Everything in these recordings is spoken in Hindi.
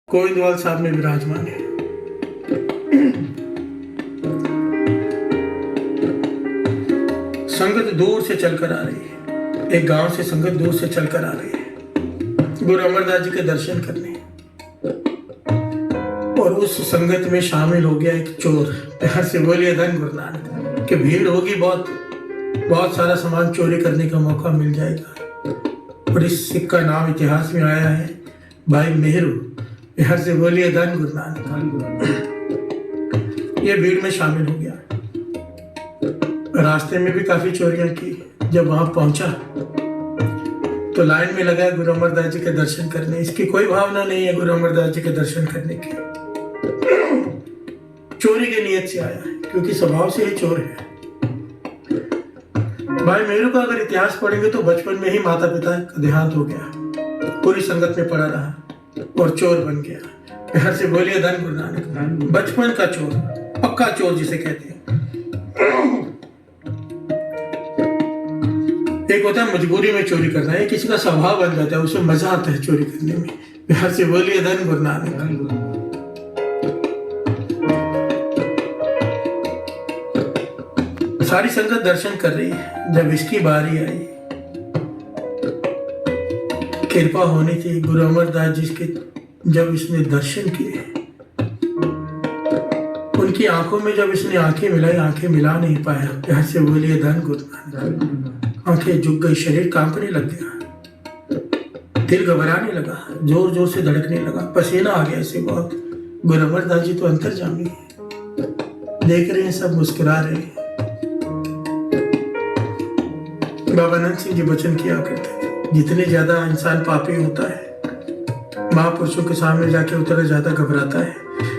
गोविंदवाल साहब में विराजमान है। संगत दूर से चलकर आ रही है, एक गांव से संगत दूर से चलकर आ रही है गुरु अमरदास जी के दर्शन करने, और उस संगत में शामिल हो गया एक चोर। प्यार से बोलिए धन गुरु नानक। कि भीड़ होगी, बहुत सारा सामान चोरी करने का मौका मिल जाएगा। और इस सिख का नाम इतिहास में आया है भाई मेहरू। प्यार से बोलिए धन गुरु नानक। ये भीड़ में शामिल हो गया। रास्ते में भी काफी चोरियां की। जब वहां पहुंचा तो लाइन में लगा गुरु अमरदास जी के दर्शन करने। इसकी कोई भावना नहीं है गुरु अमरदास जी के दर्शन करने की, चोरी की नीयत से आया है, क्योंकि स्वभाव से ही चोर है। भाई मेरू का अगर इतिहास पढ़ेंगे तो बचपन में ही माता पिता का देहांत हो गया, पूरी संगत में पड़ा रहा और चोर बन गया। प्यार से बोलिए धन गुरु नानक। बचपन का चोर, पक्का चोर जिसे कहते हैं। एक होता है मजबूरी में चोरी करना है, किसी का स्वभाव बन जाता है, उसे मजा आता है चोरी करने में। प्यार से बोलिए धन गुरु नानक। सारी संगत दर्शन कर रही है। जब इसकी बारी आई, कृपा होनी थी गुरु अमरदास जी के, जब इसने दर्शन किए, उनकी आंखों में जब इसने आंखें मिलाई, आंखें मिला नहीं पाया। प्यार से बोलिए धन गुरु नानक। आंखें झुक गई, शरीर कांपने लग गया, दिल घबराने लगा, जोर जोर से धड़कने लगा, पसीना आ गया इसे बहुत। गुरु अमरदास जी तो अंतर्जामी है, देख रहे हैं, सब मुस्कुरा रहे हैं। बाबा नंद सिंह जी वचन किया करते थे, जितने ज्यादा इंसान पापी होता है, महापुरुषों के सामने जाके उतना ज्यादा घबराता है।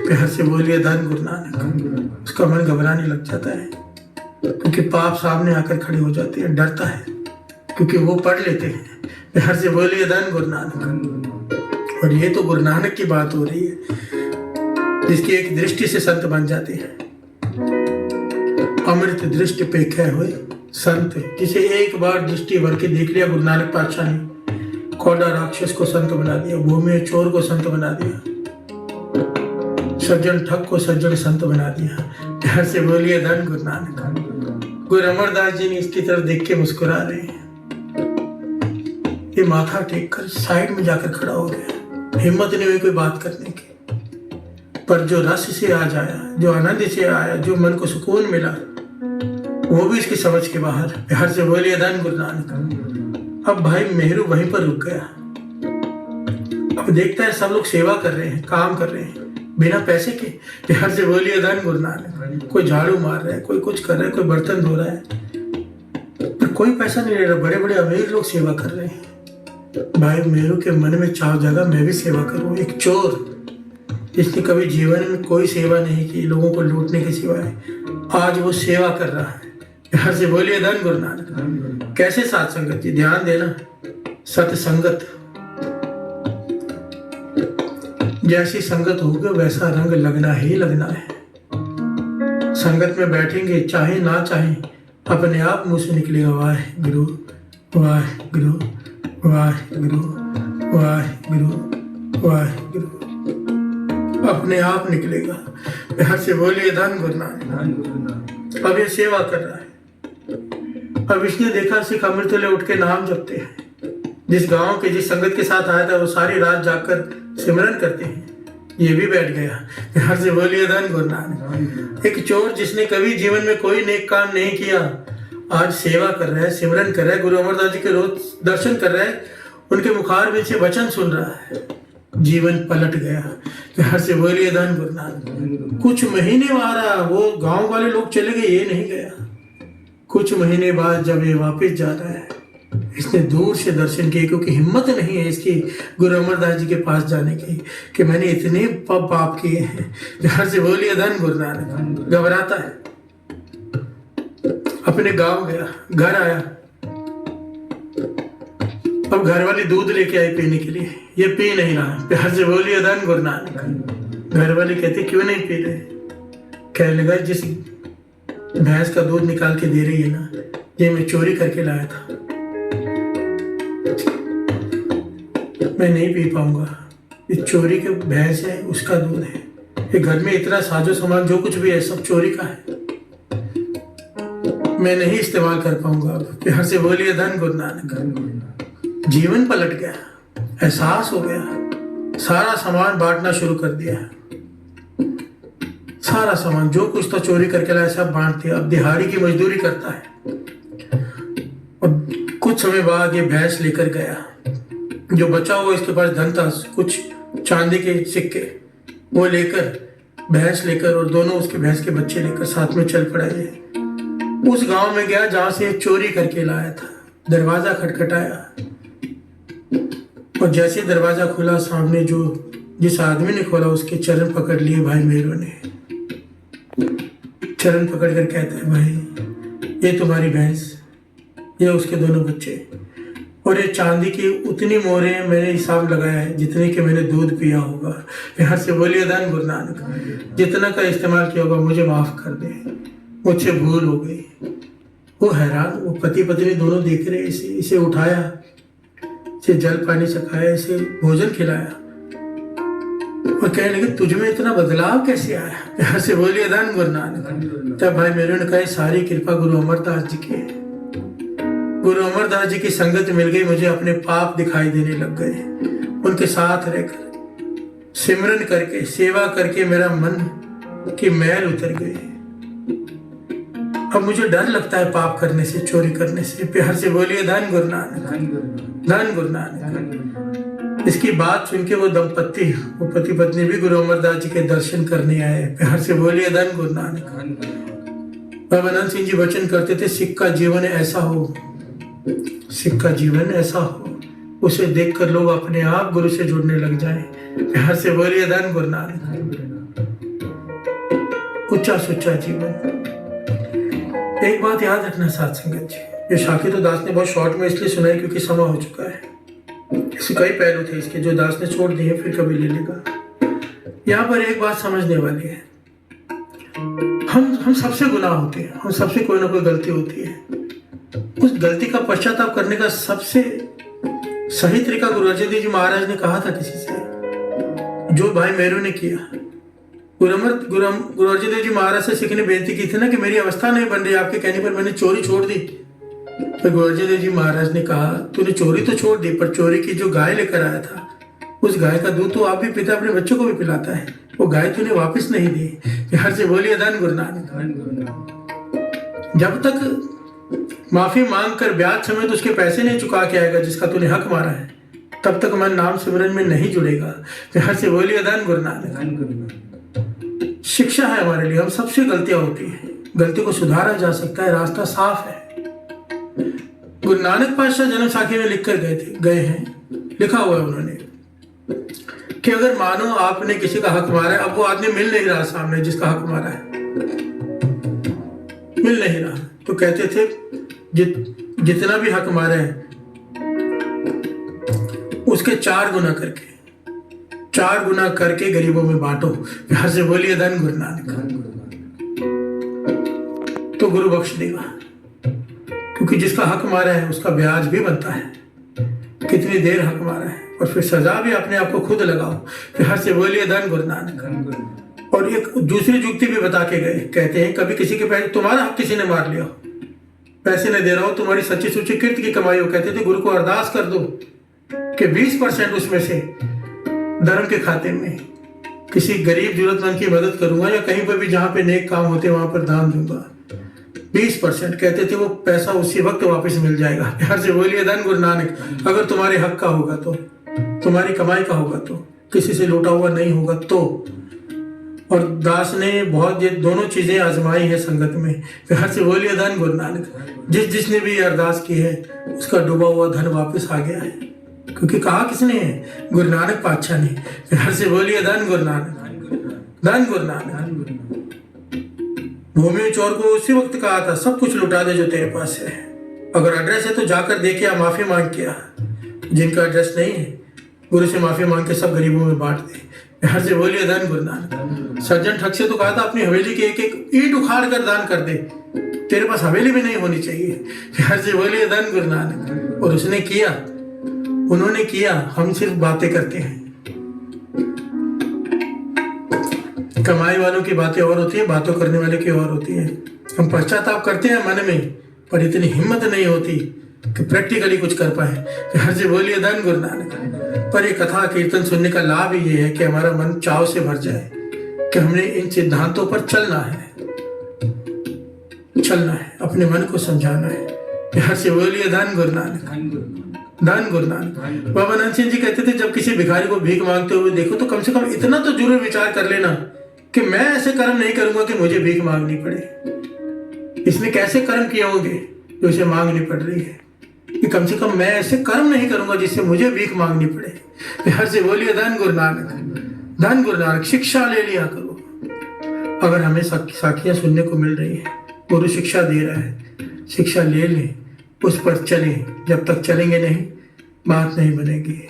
प्यार से बोलिए धन गुरु नानक। उसका मन घबराने लग जाता है, क्योंकि पाप सामने आकर खड़े हो जाते हैं। डरता है, क्योंकि वो पढ़ लेते हैं। प्यार से बोलिए धन गुरु नानक। और ये तो गुरु नानक की बात हो रही है, जिसकी एक दृष्टि से संत बन जाते हैं। अमृत दृष्टि पे खे हुए संत, जिसे एक बार दृष्टि भर के देख लिया गुरु नानक पातशाह ने, कौड़ा राक्षस को संत बना दिया, भूमि चोर को संत बना दिया, सज्जन ठग को सज्जन संत बना दिया। प्यार से बोलिए धन गुरु नानक। गुरु अमरदास जी ने इसकी तरफ देख के मुस्कुरा रहे हैं। ये माथा टेक कर साइड में जाकर खड़ा हो गया, हिम्मत नहीं हुई कोई बात करने की। पर जो रस से आज आया, जो आनंद से आया, जो मन को सुकून मिला, वो भी इसकी समझ के बाहर। प्यार से बोलिए धन गुरु नानक। अब भाई मेहरू वहीं पर रुक गया। अब देखता है सब लोग सेवा कर रहे हैं, काम कर रहे हैं बिना पैसे के। प्यार से बोलिए धन गुरु नानक। कोई झाड़ू मार रहा है, कोई कुछ कर रहा है, कोई बर्तन धो रहा है, पर कोई पैसा नहीं ले रहा। बड़े बड़े अमीर लोग सेवा कर रहे हैं। भाई मेरू के मन में चाव जागा, मैं भी सेवा करूं। एक चोर जिसने कभी जीवन में कोई सेवा नहीं की, लोगों को लूटने के सिवाय, आज वो सेवा कर रहा है। प्यार से बोलिए धन गुरु नानक। कैसे साथ संगत जी, ध्यान देना। सत्संगत, जैसी संगत होगी वैसा रंग लगना ही लगना है। संगत में बैठेंगे, चाहे ना चाहे, अपने आप मुंह से निकलेगा वाहे गुरु वाहे गुरु वाहे गुरु वाहे गुरु वाहे गुरु, अपने आप निकलेगा। प्यार से बोलिए धन गुरु नानक। अब ये सेवा कर रहा है। अब इसने देखा सिख अमृतले उठ के नाम जपते हैं। जिस गांव के, जिस संगत के साथ आया था, वो सारी रात जाकर सिमरन करते हैं। ये भी बैठ गया। प्यार से बोलिए धन गुरु नानक। एक चोर जिसने कभी जीवन में कोई नेक काम नहीं किया, आज सेवा कर रहा है, सिमरन कर रहा है, गुरु अमरदास जी के रोज दर्शन कर रहा है, उनके मुखार में से वचन सुन रहा है, जीवन पलट गया। प्यार से बोलिए धन गुरु नानक। कुछ महीने बाद वो गांव वाले लोग चले गए, ये नहीं गया। कुछ महीने बाद जब ये वापस जा रहा है, इसने दूर से दर्शन किए, क्योंकि हिम्मत नहीं है इसकी गुरु अमरदास जी के पास जाने की, कि मैंने इतने पाप किए हैं। प्यार से बोलिए धन गुरु नानक। घबराता है। अपने गांव गया, घर आया। अब घर वाली दूध लेके आई पीने के लिए, ये पी नहीं रहा। प्यार से बोलिए धन गुरु नानक। घर वाली कहती क्यों नहीं पी रहे? कहने लगा जिस भैंस का दूध निकाल के दे रही है ना, ये मैं चोरी करके लाया था, मैं नहीं पी पाऊंगा। ये चोरी के भैंस है, उसका दूध है। ये घर में इतना साजो सामान जो कुछ भी है सब चोरी का है, मैं नहीं इस्तेमाल कर पाऊंगा। अब प्यार से बोलिए धन गुरु नानक। जीवन पलट गया, एहसास हो गया, सारा सामान बांटना शुरू कर दिया। सारा सामान जो कुछ था चोरी करके लाया सब बांट दिया। अब दिहाड़ी की मजदूरी करता है। और कुछ समय बाद ये भैंस लेकर गया, जो बचा हुआ इसके पास धन था, कुछ चांदी के सिक्के, वो लेकर भैंस लेकर और दोनों उसके भैंस के बच्चे लेकर साथ में चल पड़ा। ये उस गांव में गया जहां से चोरी करके लाया था। दरवाजा खटखटाया और जैसे दरवाजा खुला, सामने जो जिस आदमी ने खोला उसके चरण पकड़ लिए भाई मेहरू ने। चरण पकड़ कर कहते हैं, भाई ये तुम्हारी भैंस, ये उसके दोनों बच्चे, और ये चांदी की उतनी मोहरें मैंने हिसाब लगाया है जितने के मैंने दूध पिया होगा। प्यार से बोलिए धन गुरु नानक। जितना का इस्तेमाल किया होगा मुझे माफ कर दे, मुझसे भूल हो गई। वो हैरान, वो पति पत्नी दोनों देख रहे, इसे उठाया, इसे जल पानी चखाया, इसे भोजन खिलाया और कहने लगे तुझ में इतना बदलाव कैसे आया। प्यार से बोलिए धन गुरु नानक। तब भाई मेरू ने कहा सारी कृपा गुरु अमरदास जी की है। गुरु अमरदास जी की संगत मिल गई, मुझे अपने पाप दिखाई देने लग गए। उनके साथ रहकर सिमरन करके सेवा करके मेरा मन की मैल उतर गई। अब मुझे डर लगता है पाप करने से, चोरी करने से। प्यार से बोलिए धन गुरु नानक, धन गुरु नानक। इसकी बात सुन के वो दंपत्ति, वो पति पत्नी भी गुरु अमरदास जी के दर्शन करने आए। प्यार से बोलिए धन गुरु नानक। बाबा अनंत सिंह जी वचन करते थे, सिख का जीवन ऐसा हो, सिख का जीवन ऐसा हो, उसे देखकर लोग अपने आप गुरु से जुड़ने लग जाएं। प्यार से बोलिए धन गुरु नानक। उच्चा सुच्चा जीवन। एक बात याद रखना साथ संगत जी, ये शाकिर तो दास ने बहुत शॉर्ट में इसलिए सुनाई क्योंकि समय हो चुका है। इसके कई पहलू थे इसके जो दास ने छोड़ दिए, फिर कभी ले लेगा। यहाँ पर एक बात समझने वाली है, हम सबसे गुनाह होते हैं, हम सबसे कोई ना कोई गलती होती है। उस गलती का पश्चाताप करने का सबसे सही तरीका गुरु अर्जन देव जी महाराज ने कहा था किसी से, जो भाई मेहरू ने किया। गुरु अर्जन देव जी महाराज से सिख ने बेनती की थी ना कि मेरी अवस्था नहीं बन रही, आपके कहने पर मैंने चोरी छोड़ दी। तो गुरु अर्जन देव जी महाराज ने कहा तूने चोरी तो छोड़ दी, पर चोरी की जो गाय लेकर आया था उस गाय का दूध तो आप भी पिता अपने बच्चों को भी पिलाता है, वो गाय तूने वापस नहीं दी। प्यार से बोलिए धन गुरु नानक। जब तक माफी मांग कर ब्याज समेत उसके पैसे नहीं चुका के आएगा जिसका तूने हक मारा है, तब तक मन नाम सिमरन में नहीं जुड़ेगा। प्यार से बोलिए धन गुरु नानक। शिक्षा है हमारे लिए, हम सबसे गलतियां होती हैं, गलती को सुधारा जा सकता है, रास्ता साफ है। गुरु नानक पातशाह जन्म साखी में लिख कर गए हैं, लिखा हुआ है उन्होंने कि अगर मानो आपने किसी का हक मारा है, अब वो आदमी मिल नहीं रहा सामने जिसका हक मारा है, मिल नहीं रहा, तो कहते थे जितना भी हक मारा है उसके 4 गुना करके गरीबों में बांटो। प्यार से बोलिए धन गुरु नानक। तो गुरु बख्श देगा, क्योंकि जिसका हक मारा है उसका ब्याज भी बनता है। कितनी देर हक मारा है, और फिर सजा भी अपने आप को खुद लगाओ। प्यार से बोलिए धन गुरु नानक। और एक दूसरी जुक्ति भी बता के गए, कहते हैं कभी किसी के पैसे, तुम्हारा हक किसी ने मार लिया, पैसे नहीं दे रहा हो, तुम्हारी सच्ची सुच्ची कीर्ति की कमाई हो, कहते थे गुरु को अरदास कर दो कि 20% उसमें से धर्म के खाते में किसी गरीब जरूरतमंद की मदद करूंगा, या कहीं पर भी जहां पे नेक काम होते वहां पर दान दूंगा। 20% कहते थे, वो पैसा उसी वक्त वापस मिल जाएगा। प्यार से बोलिए धन गुरु नानक। अगर तुम्हारे हक का होगा तो, तुम्हारी कमाई का होगा तो, किसी से लूटा हुआ नहीं होगा तो। और दास ने बहुत ये दोनों चीजें आजमाई है संगत में। प्यार से बोलिए धन गुरु नानक। जिसने भी अरदास की है उसका डूबा हुआ धन वापस आ गया है, क्योंकि कहा किसने है? गुरु नानक पातशाह ने। प्यार से बोलिए धन गुरु नानक, धन गुरु नानक। भूमि चोर को उसी वक्त कहा था सब कुछ लुटा दे जो तेरे पास है, अगर एड्रेस है तो जाकर देखे या माफी मांग के आ। जिनका एड्रेस नहीं है गुरु से माफी मांग के सब गरीबों में बांट दे। प्यार से बोलिए धन गुरु नानक। सज्जन ठग से तो कहा था अपनी हवेली की एक एक ईंट उखाड़ कर दान कर दे, तेरे पास हवेली भी नहीं होनी चाहिए। प्यार से बोलिए धन गुरु नानक। और उसने किया, उन्होंने किया, हम सिर्फ बातें करते हैं। कमाई वालों की बातें और होती है, बातों करने वाले की और होती है। हम पश्चाताप करते हैं मन में, पर इतनी हिम्मत नहीं होती कि प्रैक्टिकली कुछ कर पाए। हर से बोलिए धन गुरु नानक। पर ये कथा कीर्तन सुनने का लाभ ही ये है कि हमारा मन चाव से भर जाए कि हमने इन सिद्धांतों पर चलना है, अपने मन को समझाना है। हर से बोलिए धन गुरु नानक, धन गुरु नानक। बाबा नानक सिंह जी कहते थे, जब किसी भिखारी को भीख मांगते हुए देखो तो कम से कम इतना तो जरूर विचार कर लेना कि मैं ऐसे कर्म नहीं करूंगा कि मुझे भीख मांगनी पड़े। इसने कैसे कर्म किए होंगे जो इसे मांगनी पड़ रही है, कि कम से कम मैं ऐसे कर्म नहीं करूंगा जिससे मुझे भीख मांगनी पड़े। हर से बोलिए धन गुरु नानक, धन गुरु नानक। शिक्षा ले लिया करो। अगर हमें साखियां सुनने को मिल रही है, गुरु शिक्षा दे रहा है, शिक्षा ले लें, उस पर चलें। जब तक चलेंगे नहीं, बात नहीं बनेगी।